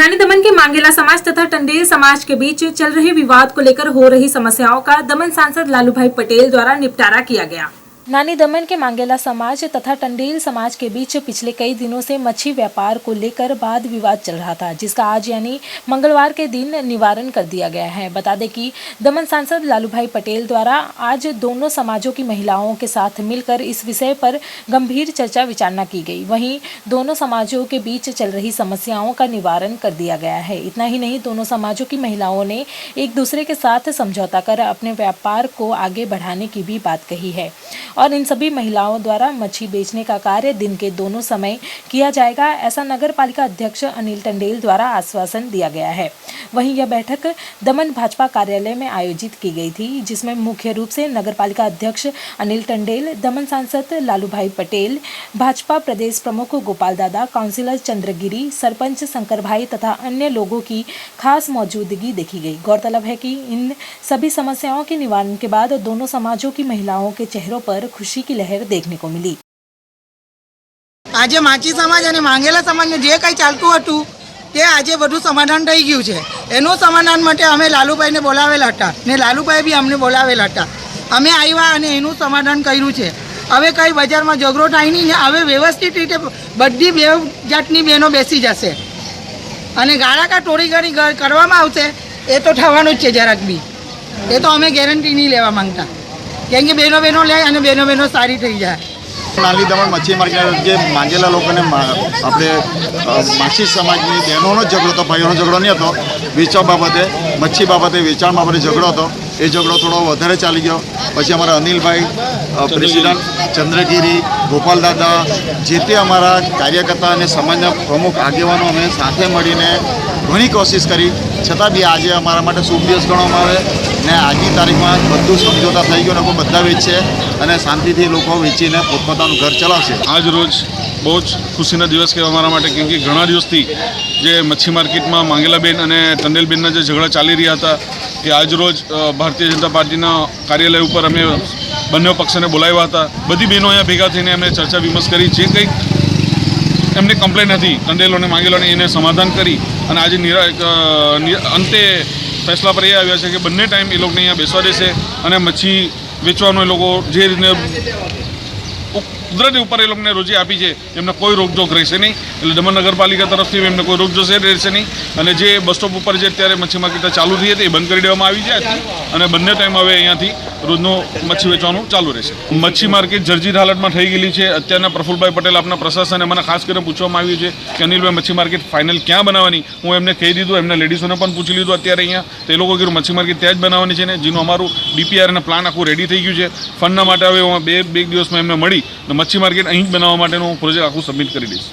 नानी दमन के मांगेला समाज तथा टंडेल समाज के बीच चल रहे विवाद को लेकर हो रही समस्याओं का दमन सांसद लालूभाई पटेल द्वारा निपटारा किया गया। नानी दमन के मांगेला समाज तथा टंडेल समाज के बीच पिछले कई दिनों से मच्छी व्यापार को लेकर वाद विवाद चल रहा था, जिसका आज यानी मंगलवार के दिन निवारण कर दिया गया है। बता दें कि दमन सांसद लालूभाई पटेल द्वारा आज दोनों समाजों की महिलाओं के साथ मिलकर इस विषय पर गंभीर चर्चा विचारणा की गई। वहीं दोनों समाजों के बीच चल रही समस्याओं का निवारण कर दिया गया है। इतना ही नहीं, दोनों समाजों की महिलाओं ने एक दूसरे के साथ समझौता कर अपने व्यापार को आगे बढ़ाने की भी बात कही है और इन सभी महिलाओं द्वारा मच्छी बेचने का कार्य दिन के दोनों समय किया जाएगा, ऐसा नगर पालिका अध्यक्ष अनिल टंडेल द्वारा आश्वासन दिया गया है। वहीं यह बैठक दमन भाजपा कार्यालय में आयोजित की गई थी, जिसमें मुख्य रूप से नगर पालिका अध्यक्ष अनिल टंडेल, दमन सांसद लालूभाई पटेल, भाजपा प्रदेश प्रमुख गोपाल दादा, काउंसिलर चंद्रगिरी, सरपंच शंकर भाई तथा अन्य लोगों की खास मौजूदगी देखी गई। गौरतलब है कि इन सभी समस्याओं के निवारण के बाद दोनों समाजों की महिलाओं के चेहरों पर खुशी की लहर देखने को मिली। आज माची समाज और मांगेला समाज ने जे कई चालतुं हतुं ते आज बधुं समाधान थई गयुं छे। एनुं समाधान माटे अमे लालूभाई ने बोलावेला हता ने लालूभाई भी अमने बोलावेला हता। अमे आव्या अने एनुं समाधान कर्युं छे। हवे कई बजार में झगड़ो थाय नहीं, हवे व्यवस्थित रीते बधी बे जातनी बहनों बेसी जशे अने गाळाका टोळीगरी करवामां आवशे ए तो थवानुं ज छे। જરાક बी ए तो अमे गेरंटी नहीं लेवा मांगता, केम के बहनों बहनों ले अने बहनों बहनों सारी थई जाए। नानी दमन मच्छी मार्केट जे मांगेला लोकोने આપણે માછી સમાજની બહેનોનો ઝઘડો હતો, ભાઈઓનો ઝઘડો નહીં હતો। વેચાણ બાબતે મચ્છી બાબતે વેચાણ બાબતે ઝઘડો હતો। એ ઝઘડો થોડો વધારે ચાલી ગયો। પછી અમારા અનિલભાઈ પ્રેસિડેન્ટ ચંદ્રગીરી, ગોપાલ દાદા, જે તે અમારા કાર્યકર્તા અને સમાજના પ્રમુખ આગેવાનો અમે સાથે મળીને ઘણી કોશિશ કરી, છતાં બી આજે અમારા માટે શુભ દિવસ ગણવામાં આવે ને આજની તારીખમાં બધું સમજોતા થઈ ગયો, લોકો બધા વેચશે અને શાંતિથી લોકો વેચીને પોતપોતાનું ઘર ચલાવશે। आज रोज बहुत खुशीना दिवस कहेवा अमरा माटे, केम के घणा दिवसथी जे मच्छी मार्केटमां मांगेलाबेन अने टंडेलबेनना जे झगड़ा चाली रह्या हता के आज रोज भारतीय जनता पार्टीना कार्यालय पर अमे बंने पक्षने बोलाव्या हता। बधी बहनों अहींया भेगा थईने अमे चर्चा विमर्श करी, जे कंईक एमने कम्प्लेन हती टंडेल अने मांगेलानी एने समाधान करी अने आज अंते फैसला पर ए आव्या छे के बंने टाइम ए लोकोने अहींया बेसवा देशे अने मच्छी वेचवानो ए लोको जे रीते कुदरती पर ए लोग ने रोजी आपी है एमने कोई रोकटोक रहेशे नहीं। એટલે દમણ નગરપાલિકા તરફથી એમને કોઈ રોકટોક રહેશે નહીં અને જે બસ સ્ટોપ ઉપર જે અત્યારે મચ્છી માર્કેટ ચાલુ થઈ હતી એ બંધ કરી દેવામાં આવી છે અને બંને ટાઈમ હવે અહીંયાથી રોજનું મચ્છી વેચવાનું ચાલુ રહેશે। મચ્છી માર્કેટ જર્જરિત હાલતમાં થઈ ગયેલી છે। અત્યારના પ્રફુલભાઈ પટેલ આપના પ્રશાસને મને ખાસ કરીને પૂછવામાં આવ્યું છે કે અનિલભાઈ મચ્છી માર્કેટ ફાઇનલ ક્યાં બનાવવાની। હું એમને કહી દીધું, એમને લેડીઝોને પણ પૂછી લીધું અત્યારે અહીંયા, તો એ લોકો કીધું મચ્છી માર્કેટ ત્યાં જ બનાવવાની છે ને જેનું અમારું ડીપીઆર અને પ્લાન આખું રેડી થઈ ગયું છે। ફંડના માટે હવે હું બે દિવસમાં એમને મળી મચ્છી માર્કેટ અહીં જ બનાવવા માટેનું પ્રોજેક્ટ આખું સબમિટ કરી દઈશ।